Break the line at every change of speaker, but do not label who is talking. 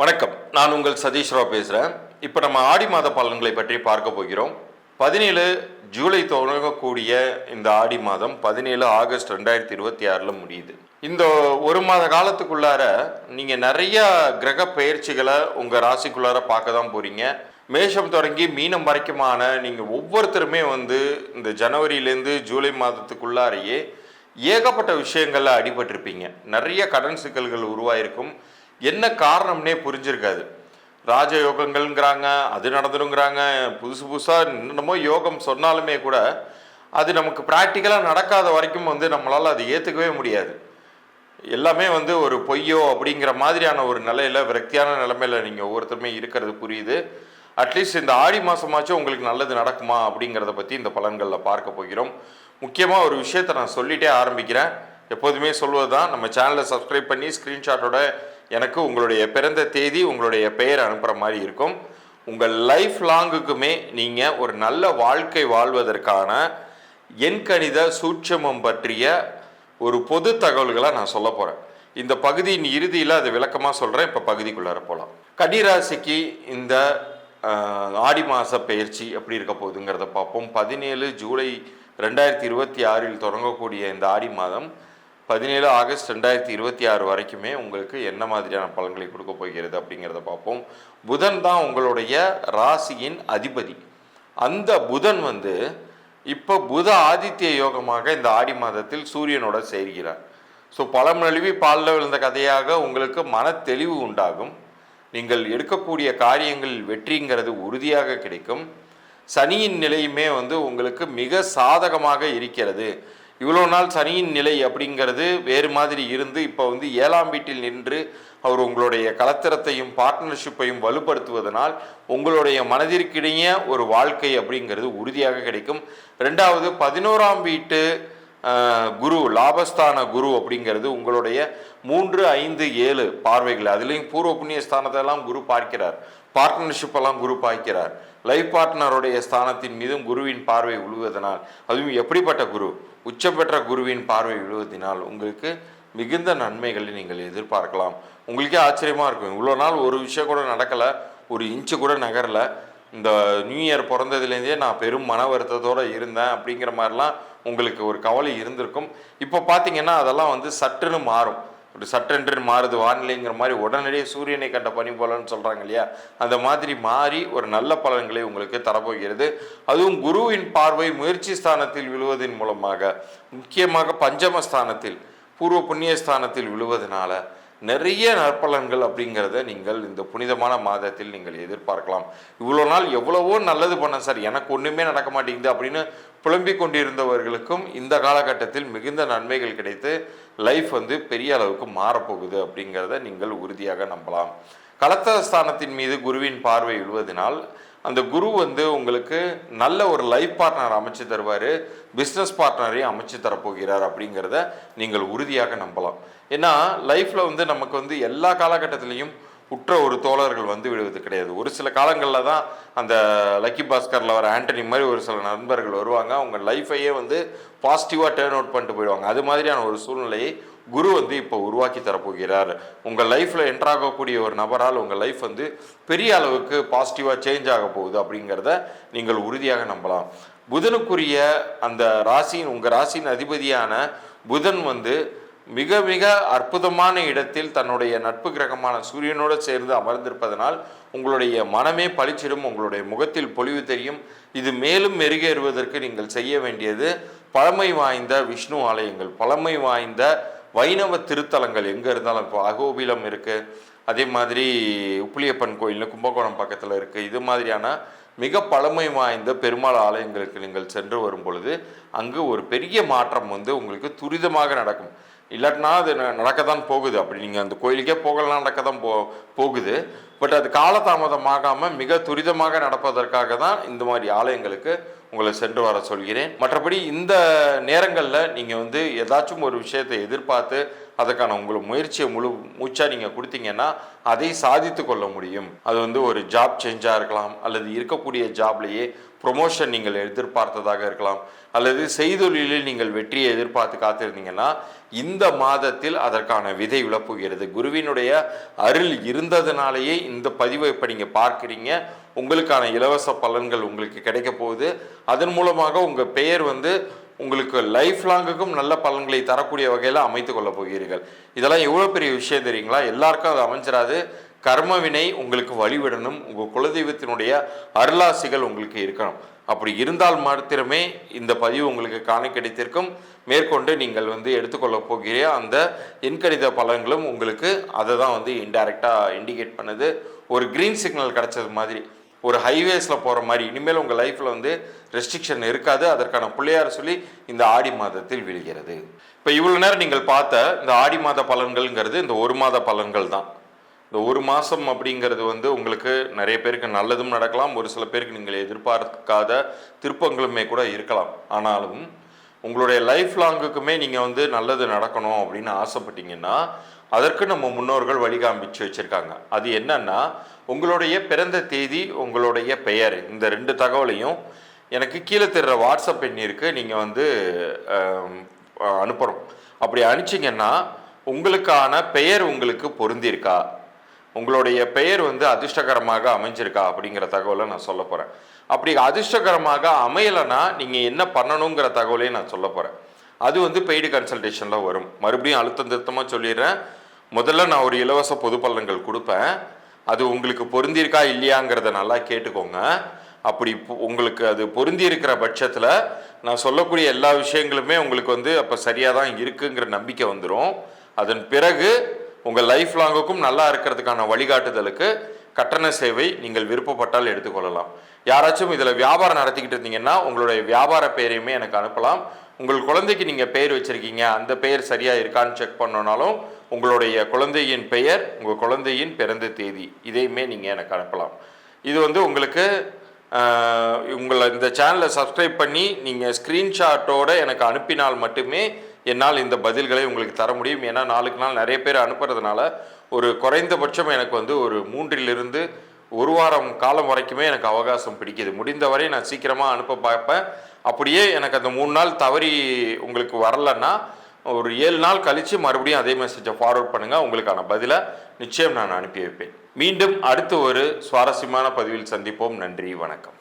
வணக்கம். நான் உங்கள் சதீஷ் ராவ் பேசுகிறேன். இப்போ நம்ம ஆடி மாத பலன்களை பற்றி பார்க்க போகிறோம். 17 ஜூலை தொடங்கக்கூடிய இந்த ஆடி மாதம் 17 ஆகஸ்ட் 2026 முடியுது. இந்த ஒரு மாத காலத்துக்குள்ளார நீங்கள் நிறைய கிரக பயிற்சிகளை உங்கள் ராசிக்குள்ளார பார்க்க தான் போகிறீங்க. மேஷம் தொடங்கி மீனம் வரைக்குமான நீங்கள் ஒவ்வொருத்தருமே இந்த ஜனவரியிலேருந்து ஜூலை மாதத்துக்குள்ளாரையே ஏகப்பட்ட விஷயங்களில் அடிபட்டிருப்பீங்க. நிறைய கடன் சிக்கல்கள் உருவாயிருக்கும். என்ன காரணம்னே புரிஞ்சிருக்காது. ராஜயோகங்கள்ங்கிறாங்க, அது நடந்துருங்கிறாங்க, புதுசு புதுசாக என்னமோ யோகம் சொன்னாலுமே கூட அது நமக்கு ப்ராக்டிக்கலாக நடக்காத வரைக்கும் நம்மளால் அதை ஏற்றுக்கவே முடியாது. எல்லாமே ஒரு பொய்யோ அப்படிங்கிற மாதிரியான ஒரு நிலையில், விரக்தியான நிலைமையில் நீங்கள் ஒவ்வொருத்தருமே இருக்கிறது புரியுது. அட்லீஸ்ட் இந்த ஆடி மாதமாச்சும் உங்களுக்கு நல்லது நடக்குமா அப்படிங்கிறத பற்றி இந்த பலன்களில் பார்க்க போகிறோம். முக்கியமாக ஒரு விஷயத்தை நான் சொல்லிகிட்டே ஆரம்பிக்கிறேன். எப்போதுமே சொல்வது தான், நம்ம சேனலை சப்ஸ்கிரைப் பண்ணி ஸ்க்ரீன்ஷாட்டோட எனக்கு உங்களுடைய பிறந்த தேதி, உங்களுடைய பெயர் அனுப்புகிற மாதிரி இருக்கும். உங்கள் லைஃப் லாங்குக்குமே நீங்கள் ஒரு நல்ல வாழ்க்கை வாழ்வதற்கான எண்கணித சூட்சமம் பற்றிய ஒரு பொது தகவல்களை நான் சொல்ல போகிறேன். இந்த பகுதியின் இறுதியில் அது விளக்கமாக சொல்கிறேன். இப்போ பகுதிக்குள்ளார போகலாம். கன்னிராசிக்கு இந்த ஆடி மாத பயிற்சி எப்படி இருக்க போகுதுங்கிறத பார்ப்போம். 17 ஜூலை 2026 தொடங்கக்கூடிய இந்த ஆடி மாதம் 17 ஆகஸ்ட் 2026 வரைக்குமே உங்களுக்கு என்ன மாதிரியான பலன்களை கொடுக்க போகிறது அப்படிங்கிறத பார்ப்போம். புதன் தான் உங்களுடைய ராசியின் அதிபதி. அந்த புதன் இப்போ புத ஆதித்ய யோகமாக இந்த ஆடி மாதத்தில் சூரியனோட சேர்கிறார். ஸோ பழம் நழுவி பாலில் விழுந்த கதையாக உங்களுக்கு மன தெளிவு உண்டாகும். நீங்கள் எடுக்கக்கூடிய காரியங்களில் வெற்றிங்கிறது உறுதியாக கிடைக்கும். சனியின் நிலையுமே உங்களுக்கு மிக சாதகமாக இருக்கிறது. இவ்வளோ நாள் சனியின் நிலை அப்படிங்கிறது வேறு மாதிரி இருந்து இப்போ 7ஆம் வீட்டில் நின்று அவர் உங்களுடைய கலத்திரத்தையும் பார்ட்னர்ஷிப்பையும் வலுப்படுத்துவதனால் உங்களுடைய மனதிற்கிடையே ஒரு வாழ்க்கை அப்படிங்கிறது உறுதியாக கிடைக்கும். ரெண்டாவது, 11ஆம் வீட்டு குரு, லாபஸ்தான குரு அப்படிங்கிறது உங்களுடைய 3, 5, 7 பார்வைகள், அதுலேயும் பூர்வ புண்ணிய ஸ்தானத்தெல்லாம் குரு பார்க்கிறார். பார்ட்னர்ஷிப் எல்லாம் குரு பார்க்கிறார். லைஃப் பார்ட்னருடைய ஸ்தானத்தின் மீதும் குருவின் பார்வை விழுவதனால், அதுவும் எப்படிப்பட்ட குரு, உச்சம் பெற்ற குருவின் பார்வை விழுவதனால் உங்களுக்கு மிகுந்த நன்மைகளை நீங்கள் எதிர்பார்க்கலாம். உங்களுக்கே ஆச்சரியமாக இருக்கும், இவ்வளோ நாள் ஒரு விஷயம் கூட நடக்கலை, ஒரு இன்ச்சு கூட நகரலை, இந்த நியூ இயர் பிறந்ததுலேருந்தே நான் பெரும் மன வருத்தத்தோடு இருந்தேன் அப்படிங்கிற மாதிரிலாம் உங்களுக்கு ஒரு கவலை இருந்திருக்கும். இப்போ பார்த்தீங்கன்னா அதெல்லாம் சற்றுன்னு மாறும். ஒரு சட்டென்று மாறுது வானிலைங்கிற மாதிரி, உடனடியே சூரியனை கண்ட பனி போலன்னு சொல்கிறாங்க இல்லையா, அந்த மாதிரி மாறி ஒரு நல்ல பலன்களை உங்களுக்கு தரப்போகிறது. அதுவும் குருவின் பார்வை முயற்சி ஸ்தானத்தில் விழுவதன் மூலமாக, முக்கியமாக பஞ்சமஸ்தானத்தில் பூர்வ புண்ணிய ஸ்தானத்தில் விழுவதனால நிறைய நற்பலன்கள் அப்படிங்கிறத நீங்கள் இந்த புனிதமான மாதத்தில் நீங்கள் எதிர்பார்க்கலாம். இவ்வளோ நாள் எவ்வளவோ நல்லது பண்ண சார், எனக்கு ஒன்றுமே நடக்க மாட்டேங்குது அப்படின்னு புலம்பிக் கொண்டிருந்தவர்களுக்கும் இந்த காலகட்டத்தில் மிகுந்த நன்மைகள் கிடைத்து லைஃப் பெரிய அளவுக்கு மாறப்போகுது அப்படிங்கிறத நீங்கள் உறுதியாக நம்பலாம். கலத்தரஸ்தானத்தின் மீது குருவின் பார்வை விழுவதனால் அந்த குரு உங்களுக்கு நல்ல ஒரு லைஃப் பார்ட்னர் அமைச்சு தருவார், பிஸ்னஸ் பார்ட்னரையும் அமைச்சு தரப்போகிறார் அப்படிங்கிறத நீங்கள் உறுதியாக நம்பலாம். ஏன்னா லைஃப்பில் நமக்கு எல்லா காலகட்டத்திலையும் உற்ற ஒரு தோழர்கள் விடுவது கிடையாது. ஒரு சில காலங்களில் தான் அந்த லக்கி பாஸ்கரில் வர ஆண்டனி மாதிரி ஒரு சில நண்பர்கள் வருவாங்க, அவங்க லைஃபையே பாசிட்டிவாக டேர்ன் அவுட் பண்ணிட்டு போயிடுவாங்க. அது மாதிரியான ஒரு சூழ்நிலையை குரு இப்போ உருவாக்கி தரப்போகிறார். உங்கள் லைஃப்பில் என்ட்ராகக்கூடிய ஒரு நபரால் உங்கள் லைஃப் பெரிய அளவுக்கு பாசிட்டிவாக சேஞ்ச் ஆக போகுது அப்படிங்கிறத நீங்கள் உறுதியாக நம்பலாம். புதனுக்குரிய அந்த ராசியின், உங்கள் ராசியின் அதிபதியான புதன் மிக மிக அற்புதமான இடத்தில் தன்னுடைய நட்பு கிரகமான சூரியனோடு சேர்ந்து அமர்ந்திருப்பதனால் உங்களுடைய மனமே பளிச்சிடும், உங்களுடைய முகத்தில் பொலிவு தெரியும். இது மேலும் மெருகேறுவதற்கு நீங்கள் செய்ய வேண்டியது பழமை வாய்ந்த விஷ்ணு ஆலயங்கள், பழமை வாய்ந்த வைணவ திருத்தலங்கள் எங்கே இருந்தாலும், இப்போ அகோபிலம் இருக்குது, அதே மாதிரி உப்புளியப்பன் கோயில் கும்பகோணம் பக்கத்தில் இருக்குது, இது மாதிரியான மிக பழமை வாய்ந்த பெருமாள் ஆலயங்களுக்கு நீங்கள் சென்று வரும் பொழுது அங்கு ஒரு பெரிய மாற்றம் உங்களுக்கு துரிதமாக நடக்கும். இல்லாட்டினா அது நடக்கத்தான் போகுது. அப்படி நீங்கள் அந்த கோயிலுக்கே போகலாம், நடக்கத்தான் போகுது. பட் அது காலதாமதமாகாமல் மிக துரிதமாக நடப்பதற்காக தான் இந்த மாதிரி ஆலயங்களுக்கு உங்களை சென்று வர சொல்கிறேன். மற்றபடி இந்த நேரங்களில் நீங்கள் ஏதாச்சும் ஒரு விஷயத்தை எதிர்பார்த்து அதுக்கான உங்களை முயற்சியை முழு மூச்சாக நீங்கள் கொடுத்தீங்கன்னா அதை சாதித்து கொள்ள முடியும். அது ஒரு ஜாப் சேஞ்சாக இருக்கலாம், அல்லது இருக்கக்கூடிய ஜாப்லேயே ப்ரொமோஷன் நீங்கள் எதிர்பார்த்ததாக இருக்கலாம், அல்லது செய்தொழிலில் நீங்கள் வெற்றியை எதிர்பார்த்து காத்திருந்தீங்கன்னா இந்த மாதத்தில் அதற்கான விதை விழப்போகிறது. குருவினுடைய அருள் இருந்ததுனாலேயே இந்த பதிவை இப்போ நீங்கள் பார்க்குறீங்க. உங்களுக்கான இலவச பலன்கள் உங்களுக்கு கிடைக்க போகுது. அதன் மூலமாக உங்கள் பெயர் உங்களுக்கு லைஃப் லாங்குக்கும் நல்ல பலன்களை தரக்கூடிய வகையில் அமைத்து கொள்ள போகிறீர்கள். இதெல்லாம் எவ்வளோ பெரிய விஷயம் தெரியுங்களா? எல்லாருக்கும் அது அமைஞ்சிடாது. கர்மவினை உங்களுக்கு வழிவிடணும், உங்கள் குலதெய்வத்தினுடைய அருளாசிகள் உங்களுக்கு இருக்கணும். அப்படி இருந்தால் மாத்திரமே இந்த பதிவு உங்களுக்கு காண கிடைத்திருக்கும். மேற்கொண்டு நீங்கள் எடுத்துக்கொள்ள போகிற அந்த எண்கணித பலன்களும் உங்களுக்கு அதை தான் இன்டைரக்டாக இண்டிகேட் பண்ணுது. ஒரு கிரீன் சிக்னல் கிடைச்சது மாதிரி, ஒரு ஹைவேஸில் போகிற மாதிரி இனிமேல் உங்கள் லைஃப்பில் ரெஸ்ட்ரிக்ஷன் இருக்காது. அதற்கான பிள்ளையார் சொல்லி இந்த ஆடி மாதத்தில் விழுகிறது. இப்போ இவ்வளோ நேரம் நீங்கள் பார்த்த இந்த ஆடி மாத பலன்கள்ங்கிறது இந்த ஒரு மாத பலன்கள் தான். இந்த ஒரு மாதம் அப்படிங்கிறது உங்களுக்கு நிறைய பேருக்கு நல்லதும் நடக்கலாம், ஒரு சில பேருக்கு நீங்கள் எதிர்பார்க்காத திருப்பங்களுமே கூட இருக்கலாம். ஆனாலும் உங்களுடைய லைஃப் லாங்குக்குமே நீங்கள் நல்லது நடக்கணும் அப்படின்னு ஆசைப்பட்டீங்கன்னா அதற்கு நம்ம முன்னோர்கள் வழிகாமிச்சு வச்சுருக்காங்க. அது என்னன்னா, உங்களுடைய பிறந்த தேதி, உங்களுடைய பெயர், இந்த 2 தகவலையும் எனக்கு கீழே தெரிகிற வாட்ஸ்அப் எண் இருக்குது, நீங்கள் அனுப்புகிறோம். அப்படி அனுப்பிச்சிங்கன்னா உங்களுக்கான பெயர் உங்களுக்கு பொருந்திருக்கா, உங்களுடைய பெயர் அதிர்ஷ்டகரமாக அமைஞ்சிருக்கா அப்படிங்கிற தகவலை நான் சொல்ல போகிறேன். அப்படி அதிர்ஷ்டகரமாக அமையலைன்னா நீங்கள் என்ன பண்ணணுங்கிற தகவலையும் நான் சொல்ல போகிறேன். அது பெய்டு கன்சல்டேஷனில் வரும். மறுபடியும் அழுத்தம் திருத்தமாக சொல்லிடுறேன். முதல்ல நான் ஒரு இலவச பொது பலன்கள் கொடுப்பேன். அது உங்களுக்கு பொருந்திருக்கா இல்லையாங்கிறத நல்லா கேட்டுக்கோங்க. அப்படி உங்களுக்கு அது பொருந்தி இருக்கிற பட்சத்தில் நான் சொல்லக்கூடிய எல்லா விஷயங்களுமே உங்களுக்கு அப்போ சரியாக தான் இருக்குங்கிற நம்பிக்கை வந்துடும். அதன் பிறகு உங்கள் லைஃப் லாங்குக்கும் நல்லா இருக்கிறதுக்கான வழிகாட்டுதலுக்கு கட்டண சேவை நீங்கள் விருப்பப்பட்டால் எடுத்துக்கொள்ளலாம். யாராச்சும் இதில் வியாபாரம் நடத்திக்கிட்டு இருந்தீங்கன்னா உங்களுடைய வியாபார பெயரையுமே எனக்கு அனுப்பலாம். உங்கள் குழந்தைக்கு நீங்கள் பெயர் வச்சுருக்கீங்க, அந்த பெயர் சரியாக இருக்கான்னு செக் பண்ணனாலும் உங்களுடைய குழந்தையின் பெயர், உங்கள் குழந்தையின் பிறந்த தேதி, இதையுமே நீங்கள் எனக்கு அனுப்பலாம். இது உங்களுக்கு உங்களை இந்த சேனலை சப்ஸ்கிரைப் பண்ணி நீங்கள் ஸ்க்ரீன்ஷாட்டோடு எனக்கு அனுப்பினால் மட்டுமே என்னால் இந்த பதில்களை உங்களுக்கு தர முடியும். ஏன்னா நாளுக்கு நாள் நிறைய பேர் அனுப்புறதுனால ஒரு குறைந்தபட்சம் எனக்கு ஒரு 3 to 1 வாரம் காலம் வரைக்குமே எனக்கு அவகாசம் பிடிக்குது. முடிந்தவரை நான் சீக்கிரமாக அனுப்ப பார்ப்பேன். அப்படியே எனக்கு அந்த 3 நாள் தவறி உங்களுக்கு வரலன்னா ஒரு 7 நாள் கழித்து மறுபடியும் அதே மெசேஜை ஃபார்வர்ட் பண்ணுங்கள். உங்களுக்கான பதிலை நிச்சயம் நான் அனுப்பி வைப்பேன். மீண்டும் அடுத்து ஒரு சுவாரஸ்யமான பதிவில் சந்திப்போம். நன்றி, வணக்கம்.